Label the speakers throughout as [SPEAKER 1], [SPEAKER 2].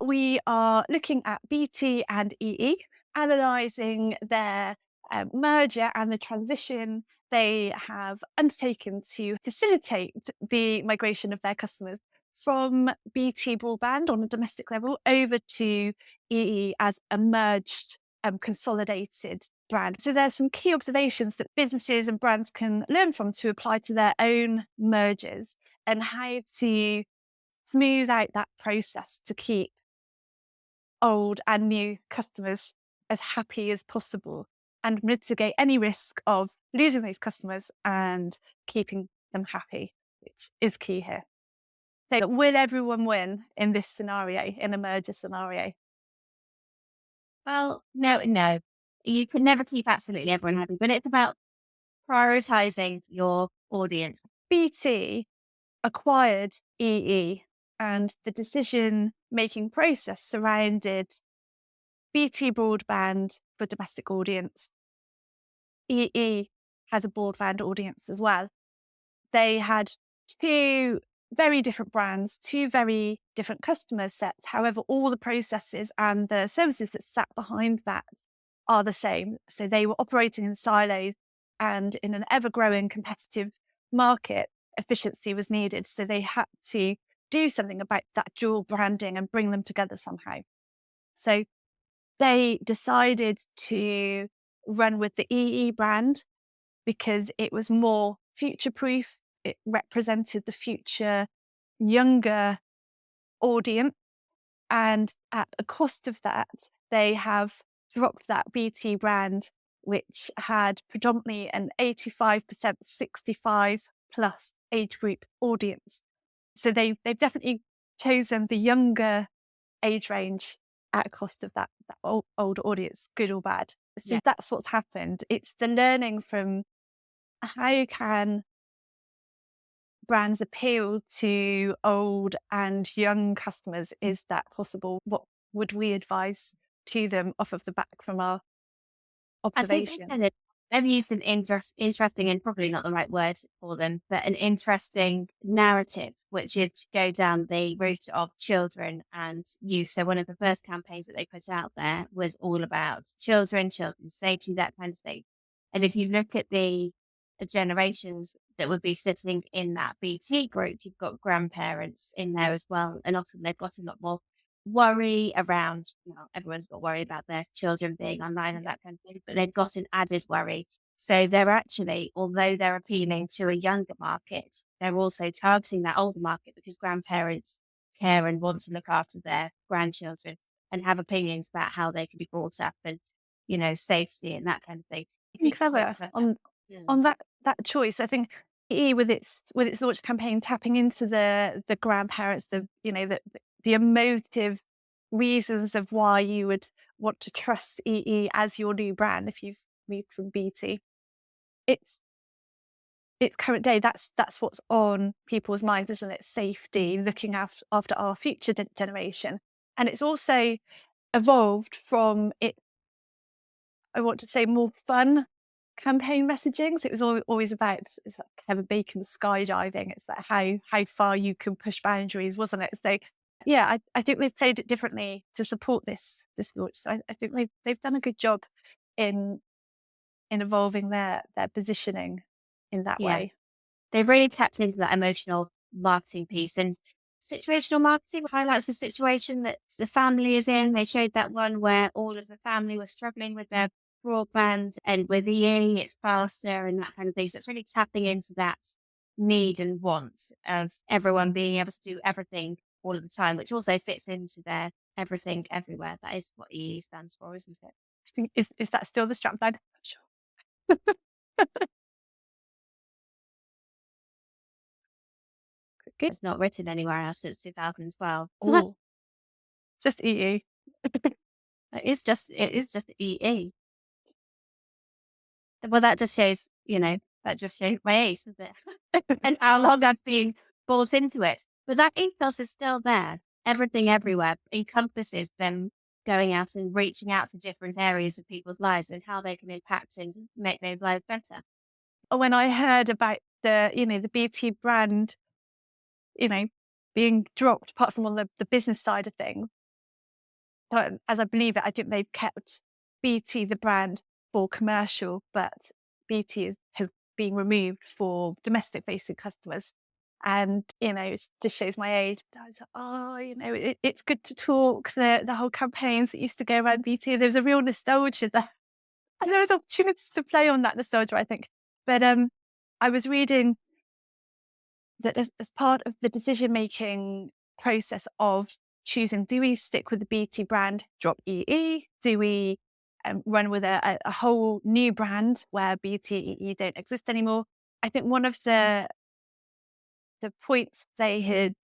[SPEAKER 1] we are looking at BT and EE, analysing their merger and the transition they have undertaken to facilitate the migration of their customers from BT broadband on a domestic level over to EE as a merged, consolidated brand. So there's some key observations that businesses and brands can learn from to apply to their own mergers and how to smooth out that process to keep old and new customers as happy as possible and mitigate any risk of losing those customers and keeping them happy, which is key here. So will everyone win in this scenario, in a merger scenario?
[SPEAKER 2] Well, no. You can never keep absolutely everyone happy, but it's about prioritizing your audience.
[SPEAKER 1] BT acquired EE and the decision making process surrounded BT broadband for domestic audience. EE has a broadband audience as well. They had two very different brands, two very different customer sets. However, all the processes and the services that sat behind that are the same. So they were operating in silos, and in an ever growing competitive market, efficiency was needed. So they had to do something about that dual branding and bring them together somehow. So they decided to run with the EE brand because it was more future proof. It represented the future younger audience. And at a cost of that, they have dropped that BT brand, which had predominantly an 85% 65 plus age group audience. So they've definitely chosen the younger age range at a cost of that old audience, good or bad. So
[SPEAKER 2] Yeah.
[SPEAKER 1] that's what's happened. It's the learning from how can brands appeal to old and young customers? Is that possible? What would we advise to them off of the back from our
[SPEAKER 2] I think
[SPEAKER 1] observations?
[SPEAKER 2] they've used an interesting and probably not the right word for them, but an interesting narrative, which is to go down the route of children and youth. So one of the first campaigns that they put out there was all about children, children's safety, that kind of thing. And if you look at the generations that would be sitting in that BT group, you've got grandparents in there as well. And often they've got a lot more worry around, everyone's got worry about their children being online and that kind of thing, but they've got an added worry. So they're actually, although they're appealing to a younger market, they're also targeting that older market because grandparents care and want to look after their grandchildren and have opinions about how they can be brought up and, safety and that kind of thing. I think it
[SPEAKER 1] Clever
[SPEAKER 2] works for that.
[SPEAKER 1] on that choice. I think EE with its launch campaign tapping into the grandparents, the emotive reasons of why you would want to trust EE as your new brand if you've moved from BT. It's it's current day. That's what's on people's minds, isn't it? Safety, looking after our future generation, and it's also evolved from it. I want to say more fun campaign messaging. So it was always about it's like Kevin Bacon skydiving. It's like how far you can push boundaries, wasn't it? So yeah, I think they've played it differently to support this launch. So I think they've done a good job in evolving their positioning in that
[SPEAKER 2] Yeah.
[SPEAKER 1] way.
[SPEAKER 2] They've really tapped into that emotional marketing piece and situational marketing highlights the situation that the family is in. They showed that one where all of the family was struggling with their broadband and with EE, it's faster and that kind of thing. So it's really tapping into that need and want of everyone being able to do everything all of the time, which also fits into their everything everywhere. That is what EE stands for, isn't it?
[SPEAKER 1] I think is that still the strapline? Sure. Good.
[SPEAKER 2] It's not written anywhere else since 2012.
[SPEAKER 1] Oh, just EE.
[SPEAKER 2] It is just EE. Well, that just shows my age, doesn't it? And how long I've been bought into it. But that ethos is still there. Everything everywhere encompasses them going out and reaching out to different areas of people's lives and how they can impact and make those lives better.
[SPEAKER 1] When I heard about the BT brand, you know, being dropped, apart from on the business side of things, as I believe it, I think they've kept BT the brand for commercial, but BT has been removed for domestic facing customers. And, it just shows my age. But I was like, oh, it's good to talk. The whole campaigns that used to go around BT, there was a real nostalgia there. And there was opportunities to play on that nostalgia, I think. But I was reading that as part of the decision making process of choosing, do we stick with the BT brand, drop EE? Do we run with a whole new brand where BT, EE don't exist anymore? I think one of the points they had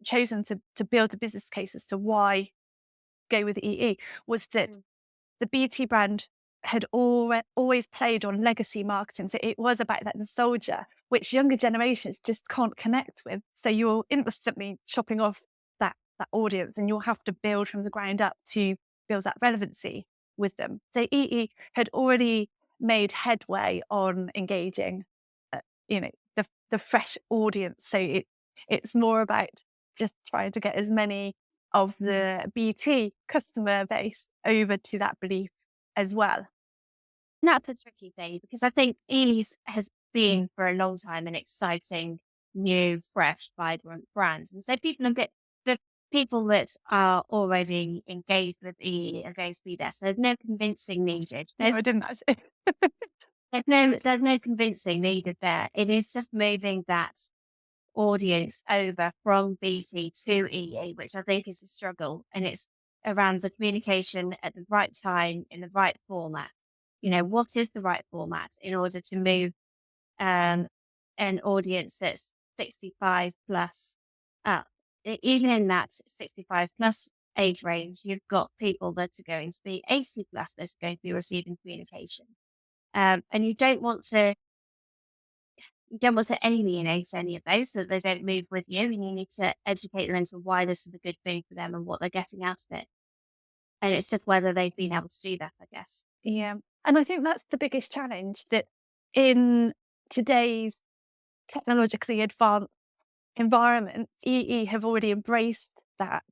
[SPEAKER 1] chosen to build a business case as to why go with EE was that the BT brand had always played on legacy marketing. So it was about that nostalgia, which younger generations just can't connect with. So you're instantly chopping off that audience, and you'll have to build from the ground up to build that relevancy with them. So EE had already made headway on engaging, uh, the fresh audience. So it's more about just trying to get as many of the BT customer base over to that belief as well.
[SPEAKER 2] That's a tricky thing because I think Ely's has been for a long time an exciting, new, fresh, vibrant brand. And so people look at the people that are already engaged with Ely are going to be there. So there's no convincing needed.
[SPEAKER 1] No, I didn't actually.
[SPEAKER 2] There's no convincing needed there. It is just moving that audience over from BT to EE, which I think is a struggle. And it's around the communication at the right time in the right format. What is the right format in order to move um, an audience that's 65 plus up? Even in that 65 plus age range, you've got people that are going to be 80 plus that are going to be receiving communication. And you don't want to alienate any of those so that they don't move with you, and you need to educate them into why this is a good thing for them and what they're getting out of it. And it's just whether they've been able to do that, I guess.
[SPEAKER 1] Yeah. And I think that's the biggest challenge, that in today's technologically advanced environment, EE have already embraced that.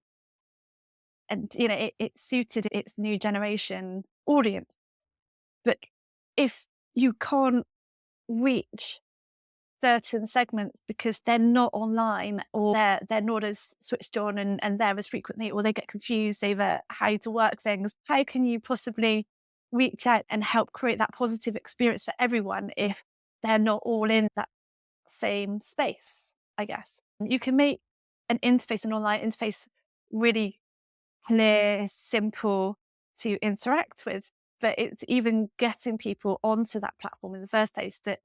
[SPEAKER 1] And, it suited its new generation audience. But if you can't reach certain segments because they're not online, or they're not as switched on and there as frequently, or they get confused over how to work things, how can you possibly reach out and help create that positive experience for everyone if they're not all in that same space? I guess you can make an online interface, really clear, simple to interact with, but it's even getting people onto that platform in the first place that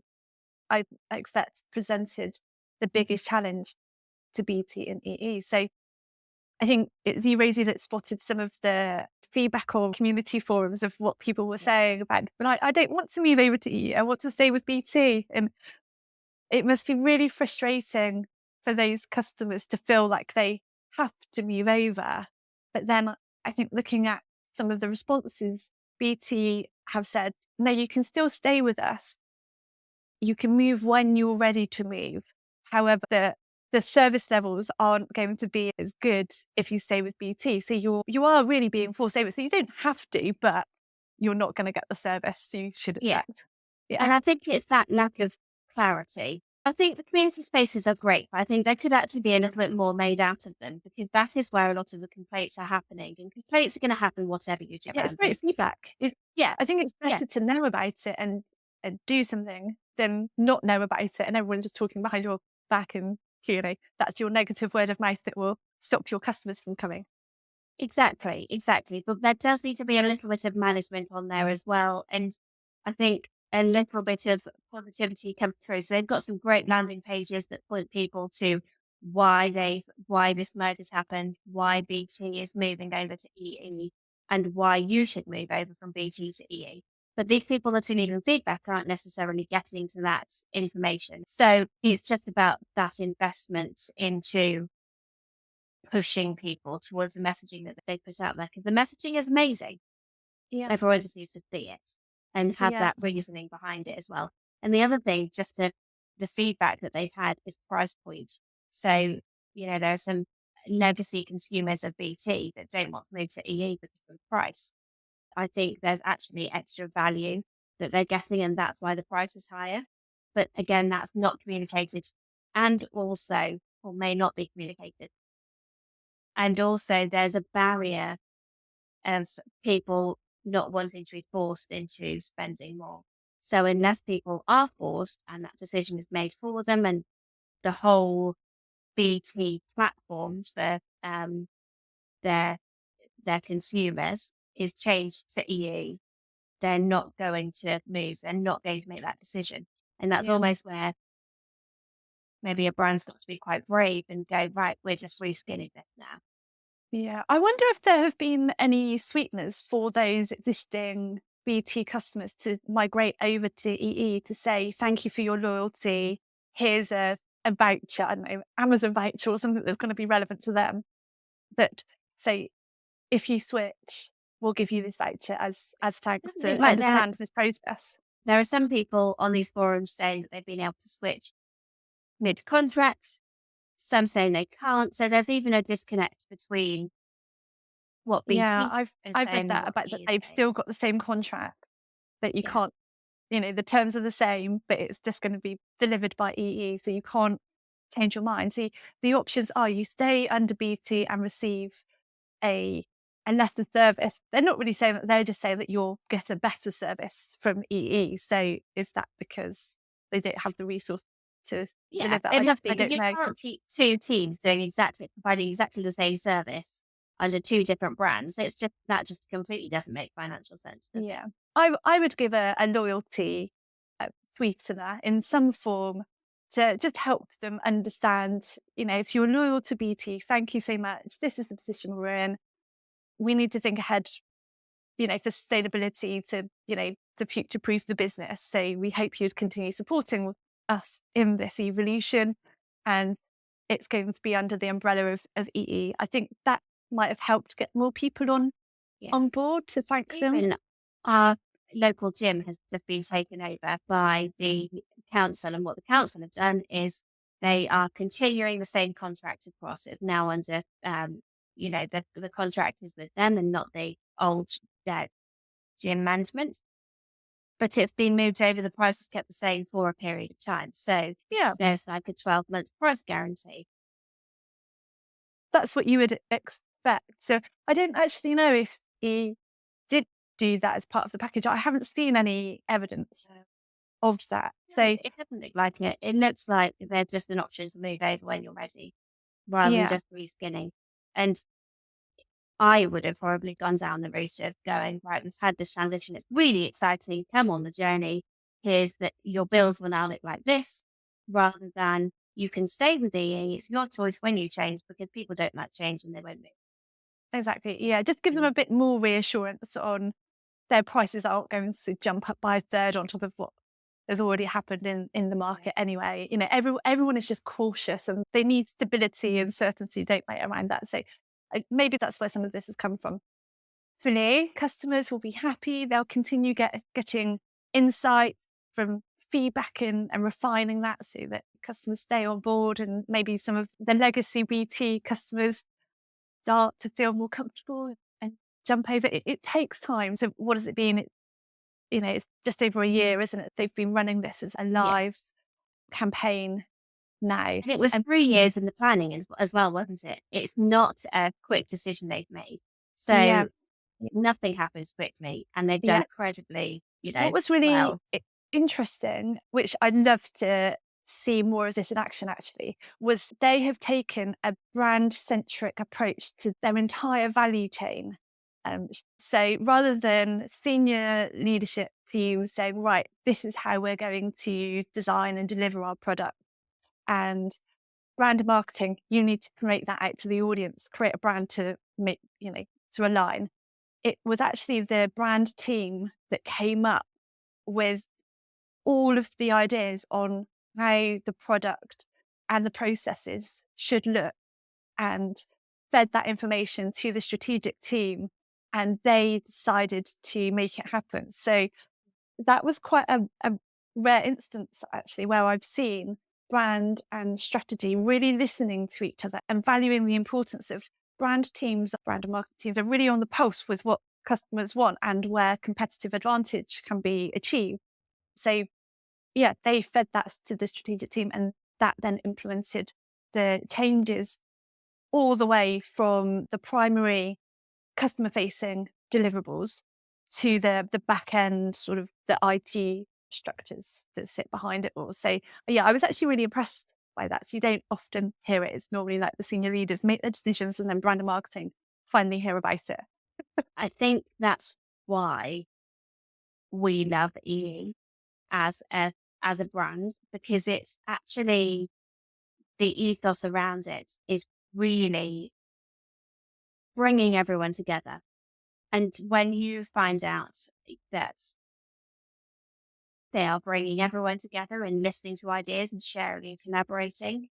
[SPEAKER 1] I expect presented the biggest challenge to BT and EE. So I think it's you, Rosie, that spotted some of the feedback on community forums of what people were saying about, but I don't want to move over to EE. I want to stay with BT. And it must be really frustrating for those customers to feel like they have to move over. But then I think looking at some of the responses, BT have said, no, you can still stay with us. You can move when you're ready to move. However, the service levels aren't going to be as good if you stay with BT. So you are really being forced over. So you don't have to, but you're not going to get the service you should
[SPEAKER 2] Yeah.
[SPEAKER 1] expect. Yeah.
[SPEAKER 2] And I think it's that lack of clarity. I think the community spaces are great, but I think there could actually be a little bit more made out of them because that is where a lot of the complaints are happening. And complaints are going to happen whatever you do
[SPEAKER 1] Yeah, it's
[SPEAKER 2] around
[SPEAKER 1] great
[SPEAKER 2] them.
[SPEAKER 1] feedback.
[SPEAKER 2] Yeah.
[SPEAKER 1] I think it's
[SPEAKER 2] Yeah.
[SPEAKER 1] better to know about it and do something than not know about it and everyone just talking behind your back, and that's your negative word of mouth that will stop your customers from coming.
[SPEAKER 2] Exactly, exactly. But there does need to be a little bit of management on there as well. And I think a little bit of positivity come through. So they've got some great landing pages that point people to why this merge has happened, why BT is moving over to EE, and why you should move over from BT to EE. But these people that are leaving feedback aren't necessarily getting to that information. So it's just about that investment into pushing people towards the messaging that they put out there, because the messaging is amazing.
[SPEAKER 1] Yeah.
[SPEAKER 2] Everyone just needs to see it and have
[SPEAKER 1] Yeah.
[SPEAKER 2] that reasoning behind it as well. And the other thing, just the feedback that they've had is price point. So, there's some legacy consumers of BT that don't want to move to EE because of the price. I think there's actually extra value that they're getting, and that's why the price is higher. But again, that's not communicated and also, or may not be communicated. And also, there's a barrier of people not wanting to be forced into spending more. So, unless people are forced and that decision is made for them, and the whole BT platforms for their their consumers is changed to EE, they're not going to move. They're not going to make that decision. And that's
[SPEAKER 1] Yeah.
[SPEAKER 2] almost where maybe a brand's got to be quite brave and go, right, we're just reskinning this now.
[SPEAKER 1] Yeah. I wonder if there have been any sweeteners for those existing BT customers to migrate over to EE to say, thank you for your loyalty. Here's a voucher, I don't know, Amazon voucher or something that's going to be relevant to them. That say, if you switch, we'll give you this voucher as thanks
[SPEAKER 2] I think
[SPEAKER 1] to
[SPEAKER 2] like
[SPEAKER 1] understand this process.
[SPEAKER 2] there are some people on these forums saying that they've been able to switch mid contract, some saying they can't. So there's even a disconnect between what
[SPEAKER 1] Yeah,
[SPEAKER 2] BT is
[SPEAKER 1] I've read
[SPEAKER 2] saying and
[SPEAKER 1] that
[SPEAKER 2] what
[SPEAKER 1] about that
[SPEAKER 2] EE is
[SPEAKER 1] they've
[SPEAKER 2] saying.
[SPEAKER 1] still got the same contract, that you
[SPEAKER 2] Yeah.
[SPEAKER 1] can't, the terms are the same, but it's just going to be delivered by EE, so you can't change your mind. See, the options are you stay under BT and receive a a lesser service. They're not really saying that; they're just saying that you'll get a better service from EE. So is that because they don't have the resource to
[SPEAKER 2] Yeah,
[SPEAKER 1] deliver?
[SPEAKER 2] it must be
[SPEAKER 1] I
[SPEAKER 2] because
[SPEAKER 1] don't
[SPEAKER 2] you
[SPEAKER 1] know.
[SPEAKER 2] can't keep two teams doing providing exactly the same service under two different brands. It's just that just completely doesn't make financial sense, does it?
[SPEAKER 1] Yeah, I would give a loyalty sweetener in some form to just help them understand. If you're loyal to BT, thank you so much. This is the position we're in. We need to think ahead, for sustainability to future proof the business. So we hope you'd continue supporting us in this evolution, and it's going to be under the umbrella of EE. I think that might have helped get more people
[SPEAKER 2] Yeah.
[SPEAKER 1] on board to thank them.
[SPEAKER 2] Even our local gym has just been taken over by the council, and what the council have done is they are continuing the same contract across. It's now under, the contract is with them and not the old uh, gym management, but it's been moved over. The price is kept the same for a period of time. So
[SPEAKER 1] Yeah,
[SPEAKER 2] there's like a 12-month price guarantee.
[SPEAKER 1] that's what you would expect. So I don't actually know if he did do that as part of the package. I haven't seen any evidence of that.
[SPEAKER 2] No,
[SPEAKER 1] So
[SPEAKER 2] it doesn't look like it. It looks like they're just an option to move over when you're ready, rather than
[SPEAKER 1] yeah,
[SPEAKER 2] just reskinning. And I would have probably gone down the route of going, right, we've had this transition. It's really exciting. Come on the journey. Here's that your bills will now look like this, rather than you can stay with EE. It's your choice when you change because people don't like change and they won't move.
[SPEAKER 1] exactly. Yeah, just give them
[SPEAKER 2] Mm.
[SPEAKER 1] a bit more reassurance on their prices aren't going to jump up by a third on top of what has already happened in the
[SPEAKER 2] Yeah.
[SPEAKER 1] market anyway. Everyone is just cautious and they need stability and certainty, don't they, around that. So maybe that's where some of this has come from. For me, customers will be happy. They'll continue getting insights from feedback and refining that so that customers stay on board, and maybe some of the legacy BT customers start to feel more comfortable and jump over. It takes time. So what has it been? It's just over a year, isn't it? They've been running this as a
[SPEAKER 2] Yeah.
[SPEAKER 1] live campaign now.
[SPEAKER 2] And it was
[SPEAKER 1] And
[SPEAKER 2] 3 years in the planning as well, wasn't it? It's not a quick decision they've made.
[SPEAKER 1] yeah,
[SPEAKER 2] So nothing happens quickly, and they've done
[SPEAKER 1] yeah.
[SPEAKER 2] incredibly,
[SPEAKER 1] What was really
[SPEAKER 2] well.
[SPEAKER 1] interesting, which I'd love to see more of this in action actually, was they have taken a brand centric approach to their entire value chain. So rather than senior leadership teams saying, right, this is how we're going to design and deliver our product, and brand marketing, you need to promote that out to the audience, create a brand to make, to align. It was actually the brand team that came up with all of the ideas on how the product and the processes should look, and fed that information to the strategic team, and they decided to make it happen. So that was quite a rare instance actually, where I've seen brand and strategy, really listening to each other and valuing the importance of brand teams, brand and marketing teams are really on the pulse with what customers want and where competitive advantage can be achieved. So yeah, they fed that to the strategic team and that then implemented the changes all the way from the primary customer facing deliverables to the back end sort of the IT structures that sit behind it all. So yeah, I was actually really impressed by that. So you don't often hear it. It's normally like the senior leaders make the decisions and then brand and marketing finally hear about it.
[SPEAKER 2] I think that's why we love EE as a brand, because it's actually the ethos around it is really bringing everyone together. And when you find out that they are bringing everyone together and listening to ideas and sharing and collaborating,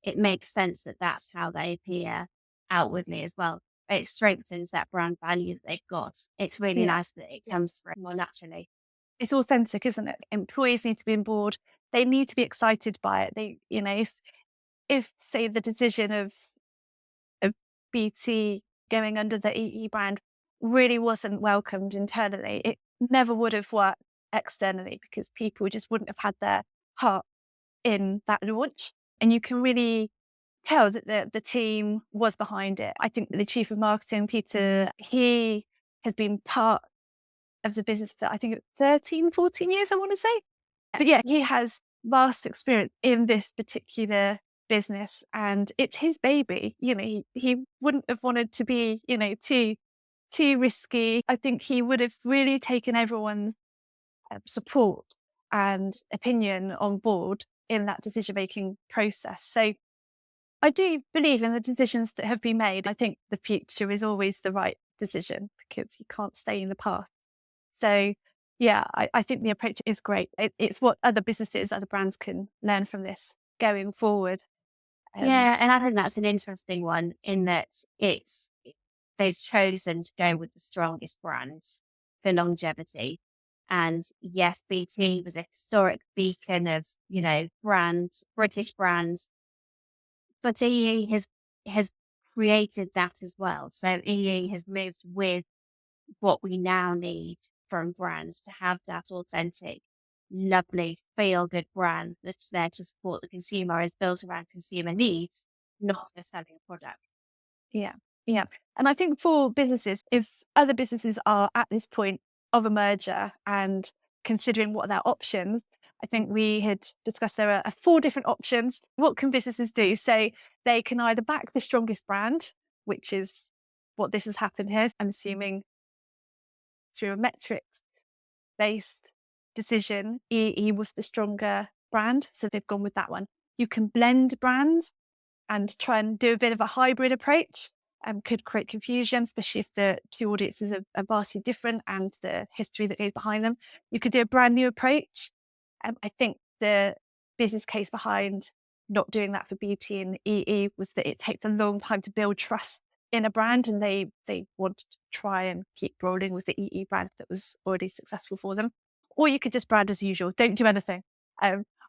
[SPEAKER 2] it makes sense that that's how they appear outwardly as well. It strengthens that brand value that they've got. It's really
[SPEAKER 1] Yeah.
[SPEAKER 2] nice that it comes through more naturally.
[SPEAKER 1] It's authentic, isn't it? Employees need to be on board. They need to be excited by it. They, if say the decision of BT going under the EE brand really wasn't welcomed internally, it never would have worked externally because people just wouldn't have had their heart in that launch. And you can really tell that the team was behind it. I think the chief of marketing, Peter, he has been part of the business for I think 13, 14 years, I want to say. But yeah, he has vast experience in this particular business and it's his baby. He wouldn't have wanted to be, too risky. I think he would have really taken everyone's support and opinion on board in that decision making process. So I do believe in the decisions that have been made. I think the future is always the right decision because you can't stay in the past. So, yeah, I think the approach is great. It's what other businesses, other brands can learn from this going forward. Um,
[SPEAKER 2] Yeah, and I think that's an interesting one in that they've chosen to go with the strongest brands for longevity. And yes, BT was a historic beacon of, brands, British brands, but EE has created that as well. So EE has moved with what we now need from brands to have that authentic, lovely, feel good brand that's there to support the consumer, is built around consumer needs, not just selling a product.
[SPEAKER 1] yeah, yeah. And I think for businesses, if other businesses are at this point of a merger and considering what are their options, I think we had discussed there are four different options. What can businesses do? So they can either back the strongest brand, which is what this has happened here. I'm assuming through a metrics based decision, EE was the stronger brand. So they've gone with that one. You can blend brands and try and do a bit of a hybrid approach. Could create confusion, especially if the two audiences are vastly different and the history that goes behind them. You could do a brand new approach. I think the business case behind not doing that for BT and EE was that it takes a long time to build trust in a brand, and they wanted to try and keep rolling with the EE brand that was already successful for them. Or you could just brand as usual, don't do anything,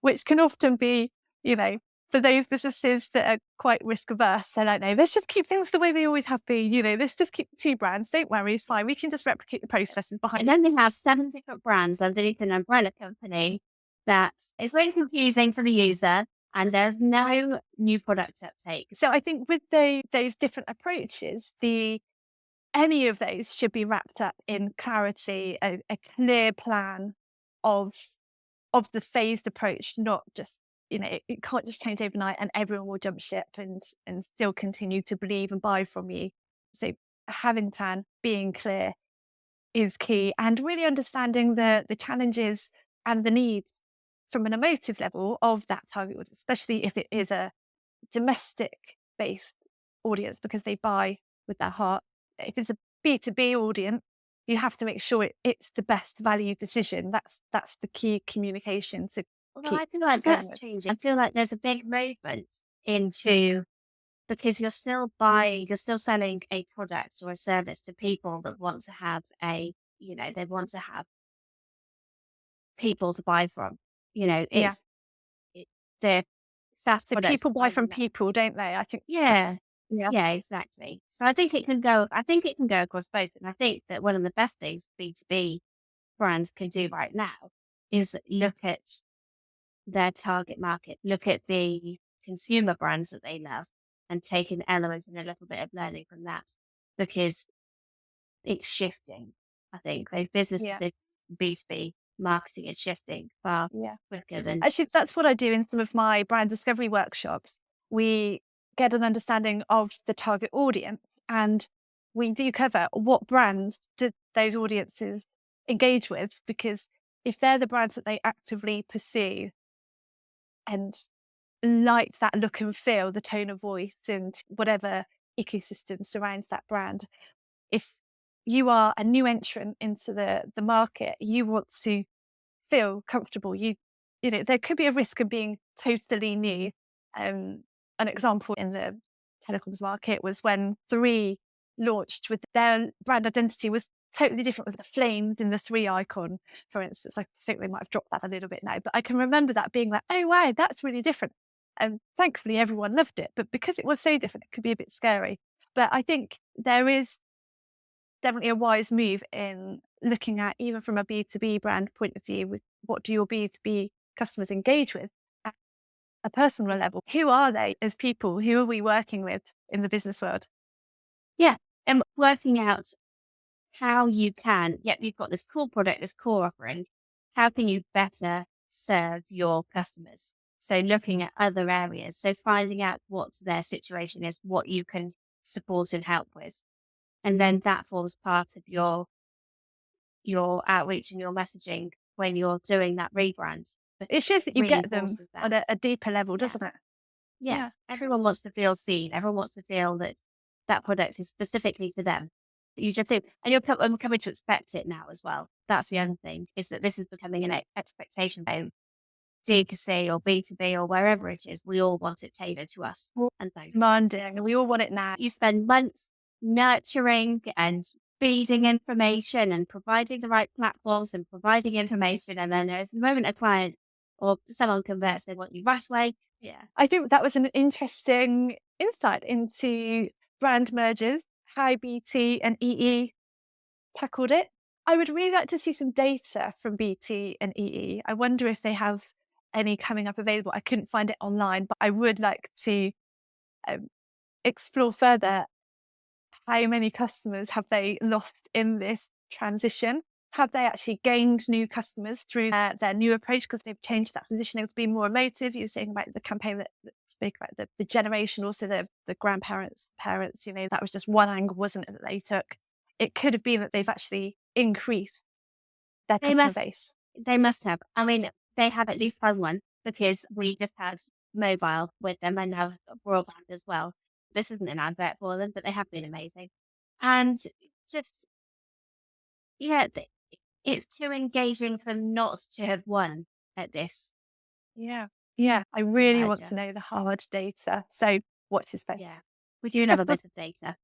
[SPEAKER 1] which can often be, you know, for those businesses that are quite risk averse, they're like, no, let's just keep things the way they always have been. Let's just keep two brands. Don't worry, it's fine. We can just replicate the processes behind.
[SPEAKER 2] And then they have 7 different brands underneath an umbrella company that is really confusing for the user, and there's no new product uptake.
[SPEAKER 1] So I think with those different approaches, any of those should be wrapped up in clarity, a clear plan of the phased approach, not just, it can't just change overnight and everyone will jump ship and still continue to believe and buy from you. So having a plan, being clear is key and really understanding the challenges and the needs from an emotive level of that target audience, especially if it is a domestic based audience because they buy with their heart. If it's a B2B audience, you have to make sure it's the best value decision. That's the key communication to
[SPEAKER 2] Although
[SPEAKER 1] keep
[SPEAKER 2] I feel like
[SPEAKER 1] going
[SPEAKER 2] that's
[SPEAKER 1] with.
[SPEAKER 2] changing. I feel like there's a big movement into, because you're still selling a product or a service to people that want to have they want to have people to buy from.
[SPEAKER 1] Yeah.
[SPEAKER 2] It's it, the SaaS
[SPEAKER 1] So
[SPEAKER 2] products
[SPEAKER 1] people
[SPEAKER 2] and
[SPEAKER 1] buy from
[SPEAKER 2] finding that.
[SPEAKER 1] people, don't they? I think
[SPEAKER 2] Yeah.
[SPEAKER 1] that's yeah,
[SPEAKER 2] Yeah, exactly. So I think it can go across both. And I think that one of the best things B2B brands can do right now is look at their target market, look at the consumer brands that they love and take an element and a little bit of learning from that because it's shifting. I think those business
[SPEAKER 1] yeah,
[SPEAKER 2] decisions, B2B marketing is shifting far
[SPEAKER 1] yeah.
[SPEAKER 2] quicker than
[SPEAKER 1] Actually, that's what I do in some of my brand discovery workshops. We get an understanding of the target audience and we do cover what brands do those audiences engage with, because if they're the brands that they actively pursue and like that look and feel, the tone of voice and whatever ecosystem surrounds that brand, if you are a new entrant into the market, you want to feel comfortable. You know, there could be a risk of being totally new. Um, an example in the telecoms market was when Three launched with their brand identity was totally different with the flames in the Three icon, for instance. I think they might have dropped that a little bit now, but I can remember that being like, oh wow, that's really different. And thankfully everyone loved it. But because it was so different, it could be a bit scary. But I think there is definitely a wise move in looking at, even from a B2B brand point of view, with what do your B2B customers engage with at a personal
[SPEAKER 2] yeah.
[SPEAKER 1] level? Who are they as people? Who are we working with in the business world?
[SPEAKER 2] Yeah. And working out how you can, yep, you've got this cool product, this core offering. How can you better serve your customers? So looking at other areas. So finding out what their situation is, what you can support and help with. And then that forms part of your outreach and your messaging when you're doing that rebrand. But
[SPEAKER 1] It shows that you get them
[SPEAKER 2] reinforces that.
[SPEAKER 1] on a deeper level,
[SPEAKER 2] Yeah.
[SPEAKER 1] doesn't it?
[SPEAKER 2] Yeah.
[SPEAKER 1] Yeah.
[SPEAKER 2] Everyone wants to feel seen. Everyone wants to feel that that product is specifically to them. You just do, and I'm coming to expect it now as well. That's the other thing, is that this is becoming an expectation by D2C or B2B or wherever it is. We all want it tailored to us.
[SPEAKER 1] We're all
[SPEAKER 2] And so
[SPEAKER 1] demanding and we all want it now.
[SPEAKER 2] you spend months nurturing and feeding information and providing the right platforms and providing information. And then there's the moment a client or someone converts, they want you right away. Yeah.
[SPEAKER 1] I think that was an interesting insight into brand mergers, how BT and EE tackled it. I would really like to see some data from BT and EE. I wonder if they have any coming up available. I couldn't find it online, but I would like to um, explore further how many customers have they lost in this transition? Have they actually gained new customers through their new approach because they've changed that positioning to be more emotive? You were saying about the campaign that spoke about the generation, also the grandparents, parents, you know, that was just one angle, wasn't it, that they took? It could have been that they've actually increased their
[SPEAKER 2] They
[SPEAKER 1] customer
[SPEAKER 2] must
[SPEAKER 1] base.
[SPEAKER 2] they must have. I mean, they have at least had one because we just had mobile with them and now broadband as well. This isn't an advert for them, but they have been amazing. And just, yeah, it's too engaging for not to have won at this
[SPEAKER 1] Yeah. Yeah. I really want to
[SPEAKER 2] merger.
[SPEAKER 1] know the hard data. So watch this space.
[SPEAKER 2] Yeah. We do have a bit of data.